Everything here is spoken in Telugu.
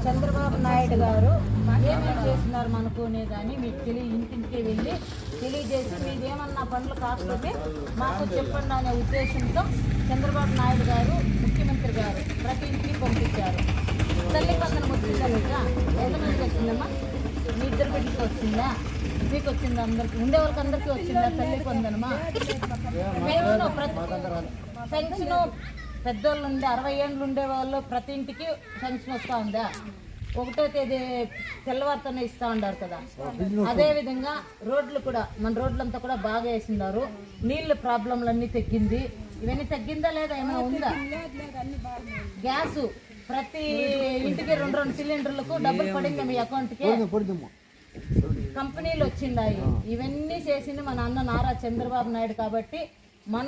చంద్రబాబు నాయుడు గారు ఏమేమి చేస్తున్నారు మనకునే కానీ మీకు ఇంటింటికి వెళ్ళి తెలియజేసి మీదేమన్నా పనులు కాకపోతే మాకు చెప్పండి అనే ఉద్దేశంతో చంద్రబాబు నాయుడు గారు ముఖ్యమంత్రి గారు ప్రతి ఇంటికి పంపించారు. తల్లి వందనం వచ్చిందా లేదా? ఎంతమందికి వచ్చిందమ్మా? మీ ఇద్దరు బిడ్డకి వచ్చిందా? మీకు వచ్చిందా? అందరికి ఉండే వాళ్ళకి అందరికీ వచ్చిందా తల్లి వందనమా? పెన్షన్ పెద్దోళ్ళు ఉండే 60 ఏళ్ళు ఉండే వాళ్ళు ప్రతి ఇంటికి పెన్షన్ వస్తూ ఉందా? 1వ తేదీ తెల్లవారితోనే ఇస్తూ ఉన్నారు కదా. అదేవిధంగా రోడ్లు కూడా మన రోడ్లంతా కూడా బాగా వేసినారు. నీళ్ళ ప్రాబ్లంలన్నీ తగ్గింది. ఇవన్నీ తగ్గిందా లేదా? ఏమైనా ఉందా? గ్యాసు ప్రతి ఇంటికి 2 సిలిండర్లకు డబ్బులు పడింది మీ అకౌంట్కి. కంపెనీలు వచ్చిండాయి. ఇవన్నీ చేసింది మన అన్న నారా చంద్రబాబు నాయుడు కాబట్టి మన